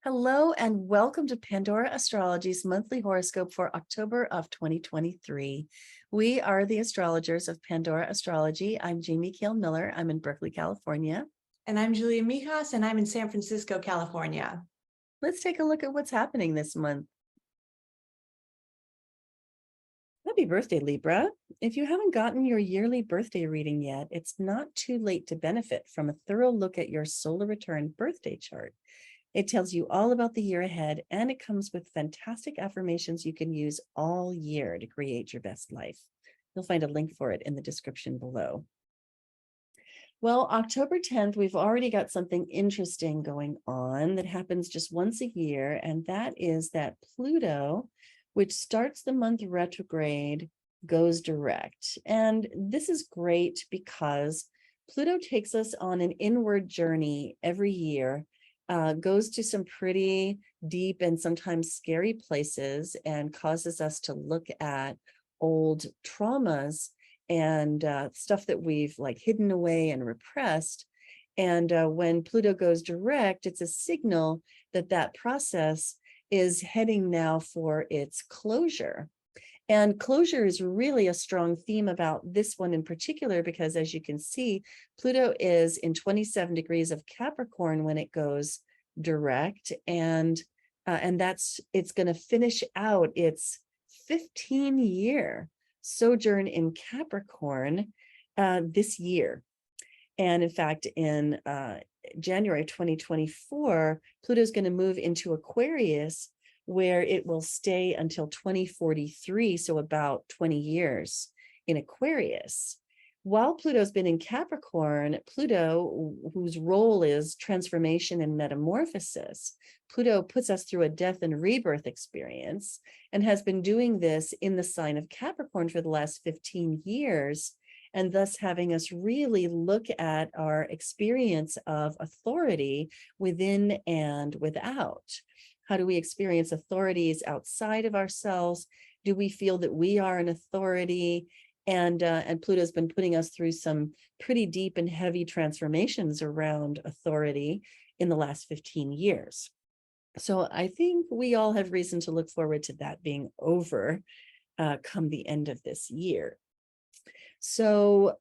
Hello and welcome to Pandora Astrology's monthly horoscope for October of 2023. We are the astrologers of Pandora Astrology. I'm Jamie Kale Miller. I'm in Berkeley, California. And I'm Julia Mijas, and I'm in San Francisco, California. Let's take a look at what's happening this month. Happy birthday, Libra. If you haven't gotten your yearly birthday reading yet, it's not too late to benefit from a thorough look at your solar return birthday chart. It tells you all about the year ahead, and it comes with fantastic affirmations you can use all year to create your best life. You'll find a link for it in the description below. Well, October 10th, we've already got something interesting going on that happens just once a year, and that is that Pluto, which starts the month retrograde, goes direct. And this is great because Pluto takes us on an inward journey every year, goes to some pretty deep and sometimes scary places and causes us to look at old traumas and stuff that we've hidden away and repressed. And when Pluto goes direct, it's a signal that that process is heading now for its closure. And closure is really a strong theme about this one in particular, because as you can see, Pluto is in 27 degrees of Capricorn when it goes direct. And it's going to finish out its 15-year sojourn in Capricorn this year. And in fact, in January 2024, Pluto is going to move into Aquarius, where it will stay until 2043, so about 20 years in Aquarius. While Pluto's been in Capricorn, Pluto, whose role is transformation and metamorphosis, Pluto puts us through a death and rebirth experience and has been doing this in the sign of Capricorn for the last 15 years, and thus having us really look at our experience of authority within and without. How do we experience authorities outside of ourselves? Do we feel that we are an authority? And Pluto's been putting us through some pretty deep and heavy transformations around authority in the last 15 years. So I think we all have reason to look forward to that being over come the end of this year. So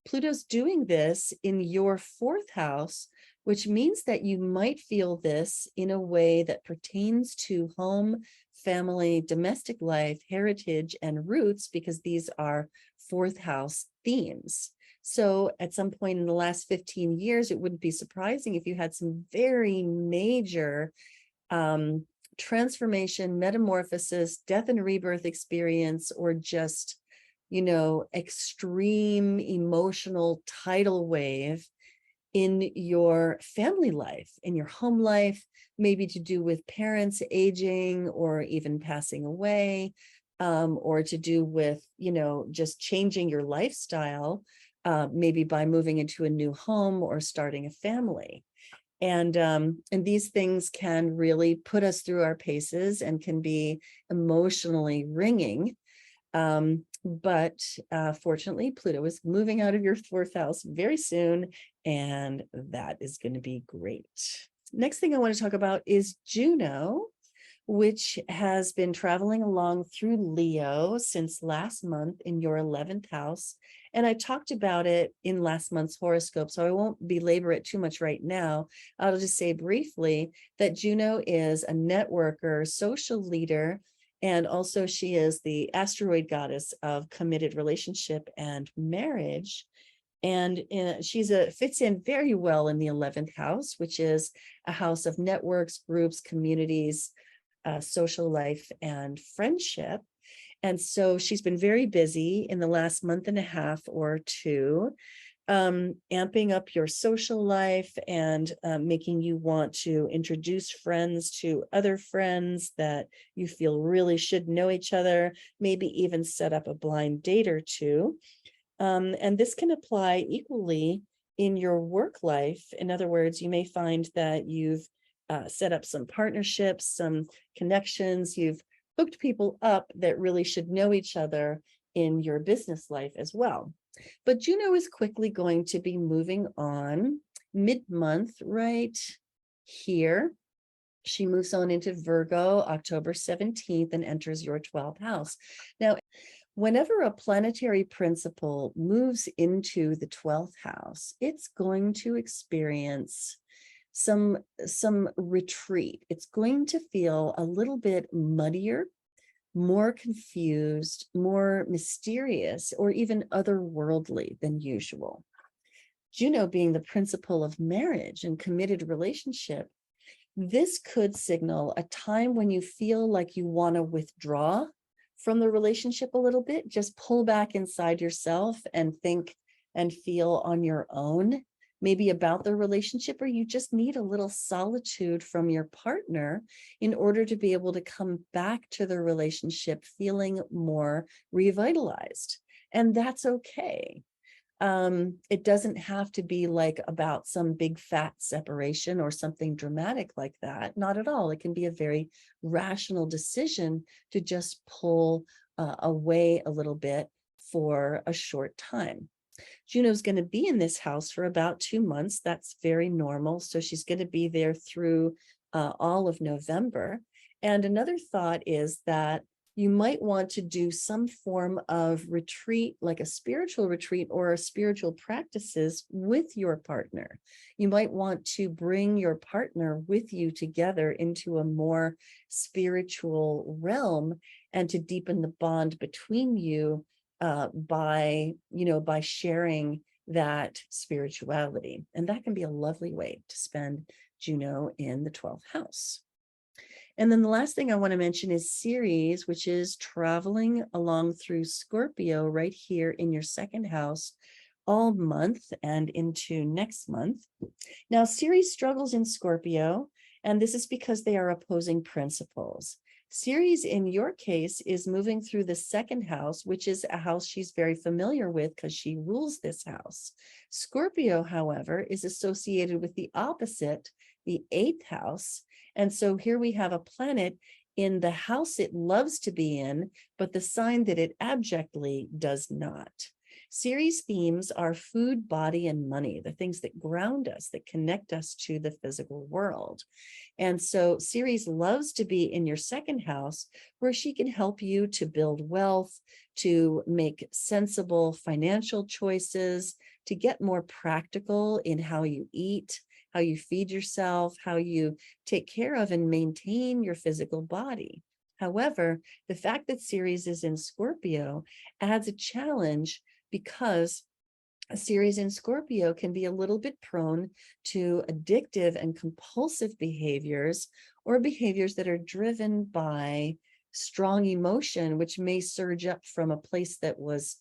Pluto's doing this in your fourth house, which means that you might feel this in a way that pertains to home, family, domestic life, heritage, and roots, because these are fourth house themes. So at some point in the last 15 years, it wouldn't be surprising if you had some very major transformation, metamorphosis, death and rebirth experience, or just, extreme emotional tidal wave in your family life, in your home life, maybe to do with parents aging or even passing away, or to do with, just changing your lifestyle, maybe by moving into a new home or starting a family. And these things can really put us through our paces and can be emotionally ringing. But fortunately, Pluto is moving out of your fourth house very soon, and that is going to be great. Next thing I want to talk about is Juno, which has been traveling along through Leo since last month in your 11th house. And I talked about it in last month's horoscope, so I won't belabor it too much right now. I'll just say briefly that Juno is a networker, social leader, and also she is the asteroid goddess of committed relationship and marriage. And she's fits in very well in the 11th house, which is a house of networks, groups, communities, social life, and friendship. And so she's been very busy in the last month and a half or two, amping up your social life and making you want to introduce friends to other friends that you feel really should know each other, maybe even set up a blind date or two. And this can apply equally in your work life. In other words, you may find that you've set up some partnerships, some connections, you've hooked people up that really should know each other in your business life as well. But Juno is quickly going to be moving on mid-month right here. She moves on into Virgo October 17th and enters your 12th house. Now, whenever a planetary principle moves into the 12th house, it's going to experience some retreat. It's going to feel a little bit muddier, more confused, more mysterious, or even otherworldly than usual. Juno being the principle of marriage and committed relationship, this could signal a time when you feel like you want to withdraw from the relationship a little bit, just pull back inside yourself and think and feel on your own, maybe about the relationship, or you just need a little solitude from your partner in order to be able to come back to the relationship feeling more revitalized. And that's okay. It doesn't have to be like about some big fat separation or something dramatic like that. Not at all. It can be a very rational decision to just pull away a little bit for a short time. Juno's going to be in this house for about 2 months. That's very normal. So she's going to be there through all of November. And another thought is that you might want to do some form of retreat, like a spiritual retreat or spiritual practices with your partner. You might want to bring your partner with you together into a more spiritual realm and to deepen the bond between you by sharing that spirituality. And that can be a lovely way to spend Juno in the 12th house. And then the last thing I want to mention is Ceres, which is traveling along through Scorpio right here in your second house all month and into next month. Now, Ceres struggles in Scorpio, and this is because they are opposing principles. Ceres, in your case, is moving through the second house, which is a house she's very familiar with because she rules this house. Scorpio, however, is associated with the opposite, the 8th house. And so here we have a planet in the house it loves to be in, but the sign that it abjectly does not. Ceres themes are food, body, and money, the things that ground us, that connect us to the physical world. And so Ceres loves to be in your second house, where she can help you to build wealth, to make sensible financial choices, to get more practical in how you eat, how you feed yourself, how you take care of and maintain your physical body. However, the fact that Ceres is in Scorpio adds a challenge because a Ceres in Scorpio can be a little bit prone to addictive and compulsive behaviors, or behaviors that are driven by strong emotion, which may surge up from a place that was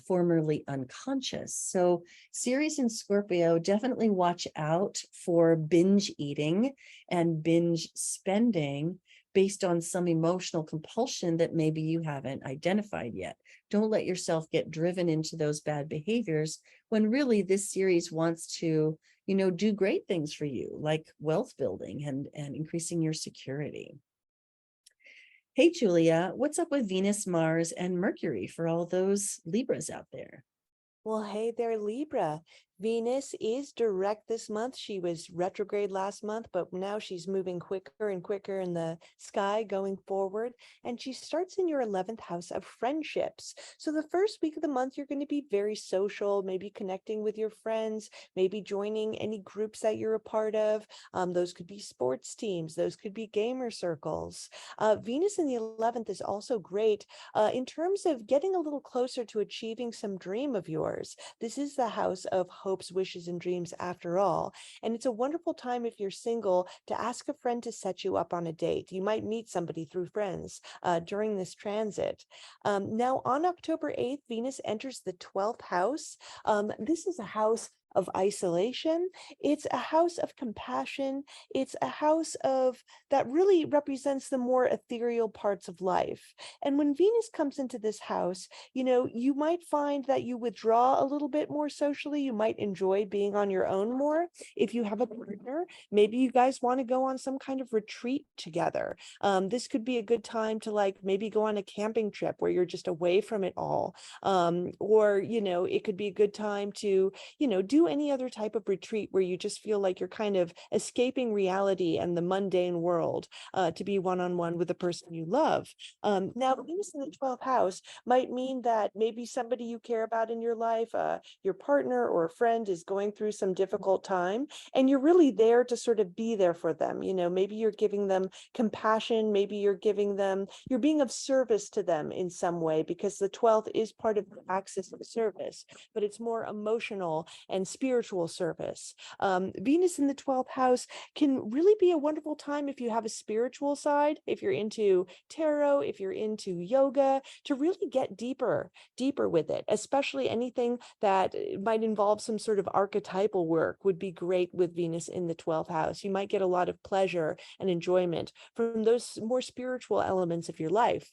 formerly unconscious. So Ceres in Scorpio, definitely watch out for binge eating and binge spending based on some emotional compulsion that maybe you haven't identified yet. Don't let yourself get driven into those bad behaviors when really this Ceres wants to, do great things for you, like wealth building and increasing your security. Hey, Julia, what's up with Venus, Mars, and Mercury for all those Libras out there? Well, hey there, Libra. Venus is direct this month. She was retrograde last month, but now she's moving quicker and quicker in the sky going forward. And she starts in your 11th house of friendships. So the first week of the month, you're going to be very social, maybe connecting with your friends, maybe joining any groups that you're a part of. Those could be sports teams. Those could be gamer circles. Venus in the 11th is also great in terms of getting a little closer to achieving some dream of yours. This is the house of hopes, wishes, and dreams after all. And it's a wonderful time if you're single to ask a friend to set you up on a date. You might meet somebody through friends during this transit. Now on October 8th, Venus enters the 12th house. This is a house of isolation. It's a house of compassion. It's a house of that really represents the more ethereal parts of life. And when Venus comes into this house, you might find that you withdraw a little bit more socially. You might enjoy being on your own more. If you have a partner, maybe you guys want to go on some kind of retreat together. This could be a good time to maybe go on a camping trip where you're just away from it all. Or it could be a good time to, do do any other type of retreat where you just feel like you're kind of escaping reality and the mundane world to be one-on-one with the person you love. Now, Venus in the 12th house might mean that maybe somebody you care about in your life, your partner or a friend, is going through some difficult time, and you're really there to sort of be there for them. Maybe you're giving them compassion, maybe you're being of service to them in some way, because the 12th is part of the axis of service, but it's more emotional and spiritual service. Venus in the 12th house can really be a wonderful time if you have a spiritual side, if you're into tarot, if you're into yoga, to really get deeper with it, especially anything that might involve some sort of archetypal work would be great with Venus in the 12th house. You might get a lot of pleasure and enjoyment from those more spiritual elements of your life.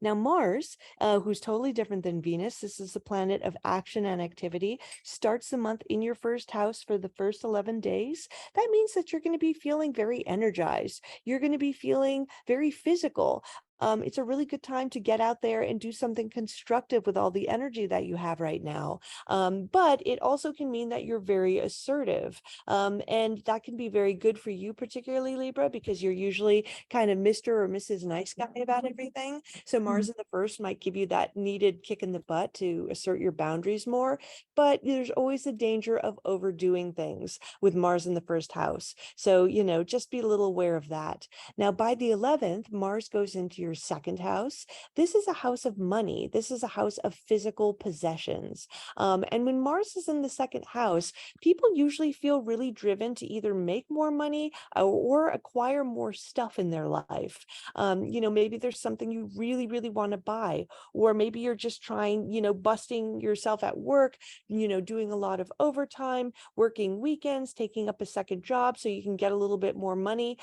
Now, Mars, who's totally different than Venus, this is the planet of action and activity, starts the month in your first house for the first 11 days. That means that you're going to be feeling very energized. You're going to be feeling very physical. It's a really good time to get out there and do something constructive with all the energy that you have right now. But it also can mean that you're very assertive. And that can be very good for you, particularly Libra, because you're usually kind of Mr. or Mrs. Nice Guy about everything. So Mars in the first might give you that needed kick in the butt to assert your boundaries more. But there's always the danger of overdoing things with Mars in the first house. So, just be a little aware of that. Now, by the 11th, Mars goes into your second house. This is a house of money. This is a house of physical possessions. And when Mars is in the second house, people usually feel really driven to either make more money or acquire more stuff in their life. Maybe there's something you really, really want to buy, or maybe you're just trying, busting yourself at work, doing a lot of overtime, working weekends, taking up a second job so you can get a little bit more money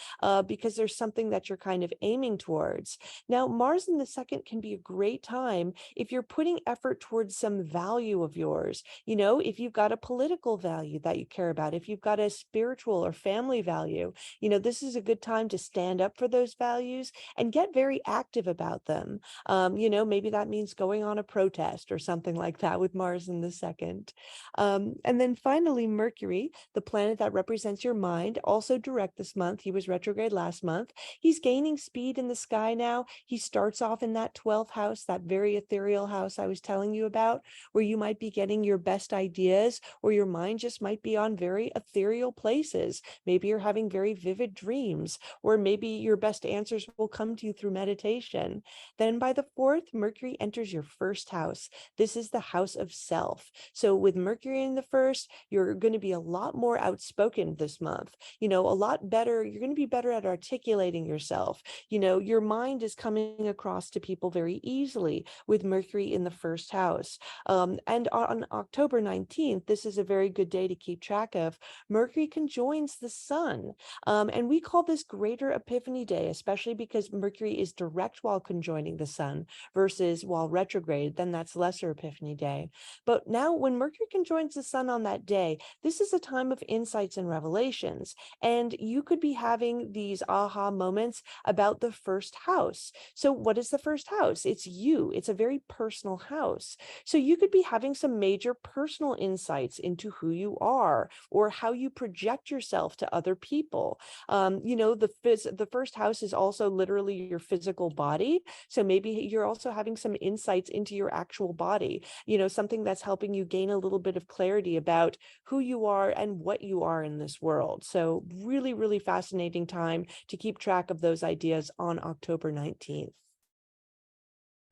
because there's something that you're kind of aiming towards. Now, Mars in the second can be a great time if you're putting effort towards some value of yours. If you've got a political value that you care about, if you've got a spiritual or family value, this is a good time to stand up for those values and get very active about them. Maybe that means going on a protest or something like that with Mars in the second. And then finally, Mercury, the planet that represents your mind, also direct this month. He was retrograde last month. He's gaining speed in the sky now. He starts off in that 12th house, that very ethereal house I was telling you about, where you might be getting your best ideas, or your mind just might be on very ethereal places. Maybe you're having very vivid dreams, or maybe your best answers will come to you through meditation. Then by the 4th, Mercury enters your first house. This is the house of self. So with Mercury in the first, you're going to be a lot more outspoken this month, a lot better. You're going to be better at articulating yourself. Your mind is coming across to people very easily with Mercury in the first house. And on October 19th, this is a very good day to keep track of. Mercury conjoins the sun. And we call this Greater Epiphany Day, especially because Mercury is direct while conjoining the sun versus while retrograde, then that's Lesser Epiphany Day. But now when Mercury conjoins the sun on that day, this is a time of insights and revelations. And you could be having these aha moments about the first house. So what is the first house? It's you. It's a very personal house. So you could be having some major personal insights into who you are or how you project yourself to other people. The first house is also literally your physical body. So maybe you're also having some insights into your actual body, something that's helping you gain a little bit of clarity about who you are and what you are in this world. So really, really fascinating time to keep track of those ideas on October 19th.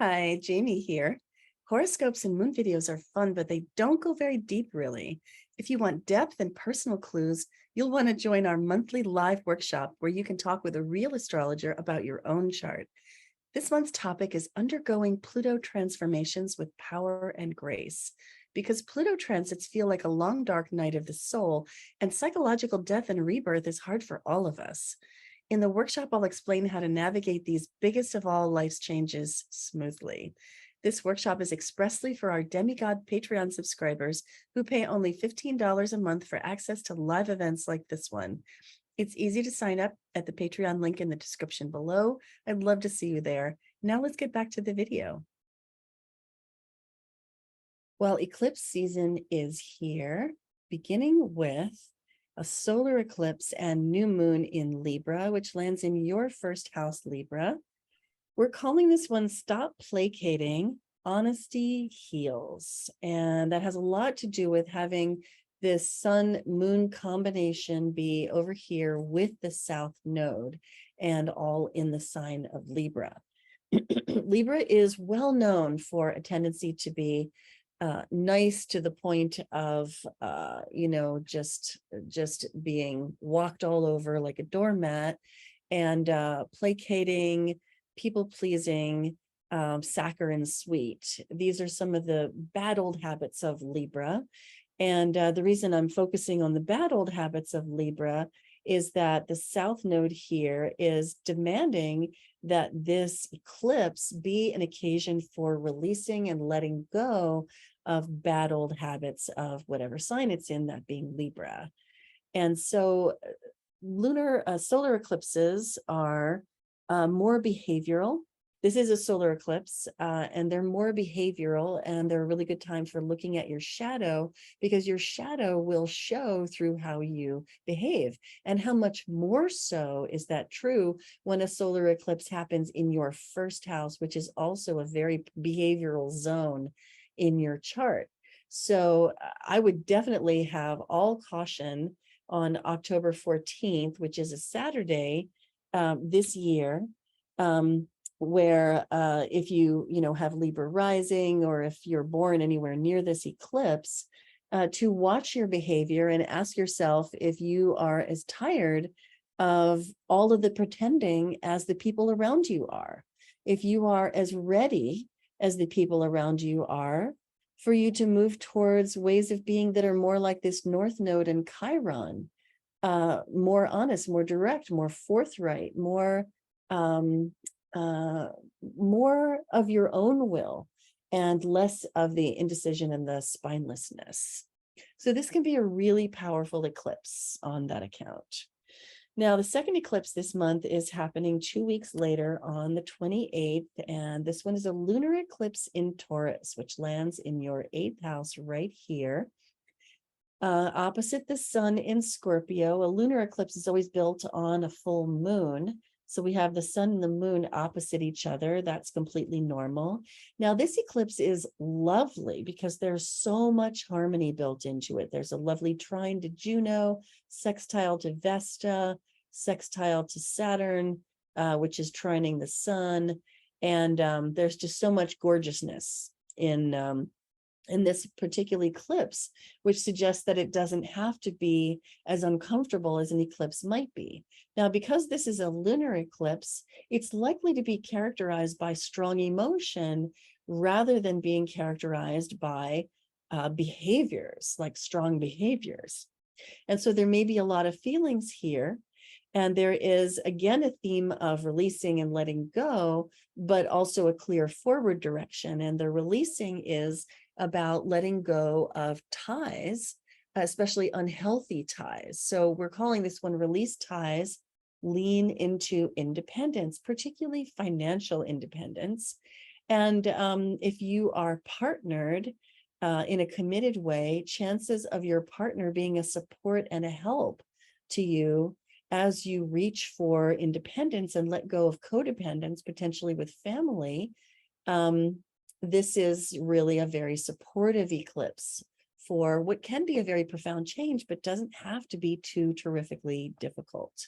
Hi, Jamie here. Horoscopes and moon videos are fun, but they don't go very deep, really. If you want depth and personal clues, you'll want to join our monthly live workshop where you can talk with a real astrologer about your own chart. This month's topic is undergoing Pluto transformations with power and grace. Because Pluto transits feel like a long, dark night of the soul, and psychological death and rebirth is hard for all of us. In the workshop, I'll explain how to navigate these biggest of all life's changes smoothly. This workshop is expressly for our Demigod Patreon subscribers who pay only $15 a month for access to live events like this one. It's easy to sign up at the Patreon link in the description below. I'd love to see you there. Now let's get back to the video. Well, eclipse season is here. beginning with a solar eclipse and new moon in Libra, which lands in your first house, Libra. We're calling this one Stop Placating, Honesty Heals. And that has a lot to do with having this sun-moon combination be over here with the south node and all in the sign of Libra. Libra is well known for a tendency to be nice to the point of, just being walked all over like a doormat, and placating, people pleasing, saccharine sweet. These are some of the bad old habits of Libra. And the reason I'm focusing on the bad old habits of Libra is that the south node here is demanding that this eclipse be an occasion for releasing and letting go of bad old habits of whatever sign it's in, that being Libra. And so solar eclipses are more behavioral. This is a solar eclipse, and they're more behavioral, and they're a really good time for looking at your shadow, because your shadow will show through how you behave. And how much more so is that true when a solar eclipse happens in your first house, which is also a very behavioral zone in your chart. So I would definitely have all caution on October 14th, which is a Saturday this year, where if you have Libra rising, or if you're born anywhere near this eclipse, to watch your behavior and ask yourself if you are as tired of all of the pretending as the people around you are, if you are as ready as the people around you are for you to move towards ways of being that are more like this North Node and Chiron, more honest, more direct, more forthright, more of your own will, and less of the indecision and the spinelessness. So this can be a really powerful eclipse on that account. Now, the second eclipse this month is happening 2 weeks later on the 28th, and this one is a lunar eclipse in Taurus, which lands in your 8th house right here. Opposite the sun in Scorpio. A lunar eclipse is always built on a full moon. So we have the sun and the moon opposite each other. That's completely normal. Now, this eclipse is lovely because there's so much harmony built into it. There's a lovely trine to Juno, sextile to Vesta, sextile to Saturn, which is trining the sun. And there's just so much gorgeousness in this particular eclipse, which suggests that it doesn't have to be as uncomfortable as an eclipse might be. Now, because this is a lunar eclipse, it's likely to be characterized by strong emotion rather than being characterized by behaviors, like strong behaviors. And so there may be a lot of feelings here. And there is, again, a theme of releasing and letting go, but also a clear forward direction. And the releasing is about letting go of ties, especially unhealthy ties. So we're calling this one release ties, lean into independence, particularly financial independence. And if you are partnered in a committed way, chances of your partner being a support and a help to you as you reach for independence and let go of codependence, potentially with family, this is really a very supportive eclipse for what can be a very profound change, but doesn't have to be too terrifically difficult.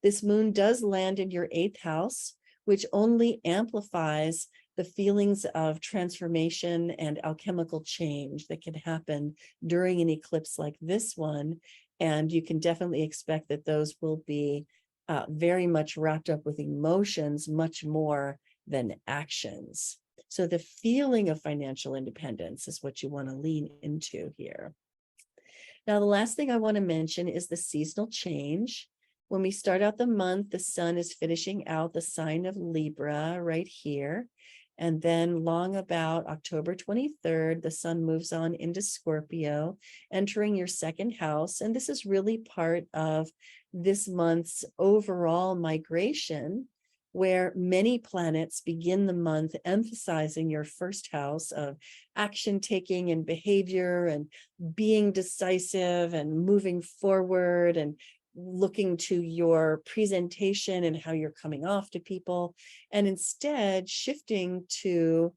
This moon does land in your 8th house, which only amplifies the feelings of transformation and alchemical change that can happen during an eclipse like this one. And you can definitely expect that those will be very much wrapped up with emotions, much more than actions. So the feeling of financial independence is what you want to lean into here. Now, the last thing I want to mention is the seasonal change. When we start out the month, the sun is finishing out the sign of Libra right here. And then long about October 23rd, the sun moves on into Scorpio, entering your 2nd house. And this is really part of this month's overall migration where many planets begin the month emphasizing your first house of action taking and behavior and being decisive and moving forward and looking to your presentation and how you're coming off to people, and instead shifting to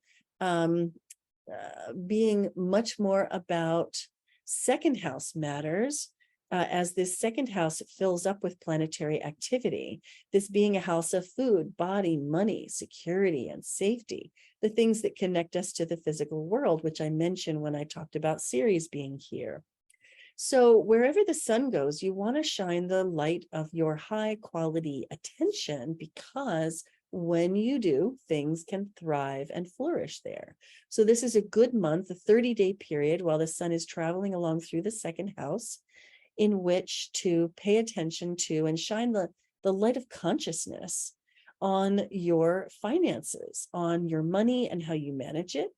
being much more about second house matters, as this second house fills up with planetary activity, this being a house of food, body, money, security, and safety, the things that connect us to the physical world, which I mentioned when I talked about Ceres being here. So wherever the sun goes, you want to shine the light of your high quality attention, because when you do, things can thrive and flourish there. So this is a good month, a 30-day period while the sun is traveling along through the second house, in which to pay attention to and shine the light of consciousness on your finances, on your money and how you manage it,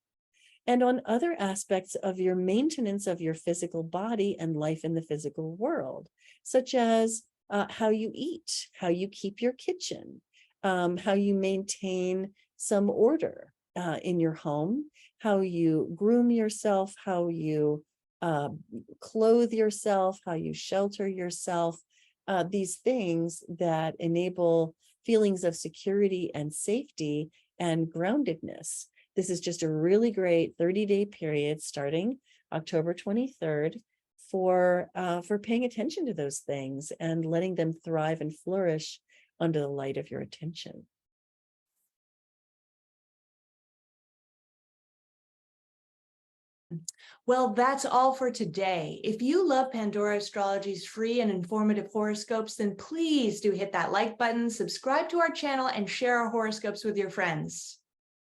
and on other aspects of your maintenance of your physical body and life in the physical world, such as how you eat, how you keep your kitchen, how you maintain some order in your home, how you groom yourself, how you clothe yourself, how you shelter yourself, these things that enable feelings of security and safety and groundedness. This is just a really great 30-day period starting October 23rd for paying attention to those things and letting them thrive and flourish under the light of your attention. Well, that's all for today. If you love Pandora Astrology's free and informative horoscopes, then please do hit that like button, subscribe to our channel, and share our horoscopes with your friends.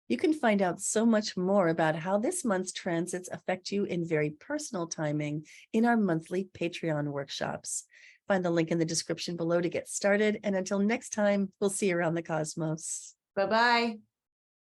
You can find out so much more about how this month's transits affect you in very personal timing in our monthly Patreon workshops. Find the link in the description below to get started. And until next time, we'll see you around the cosmos. Bye-bye.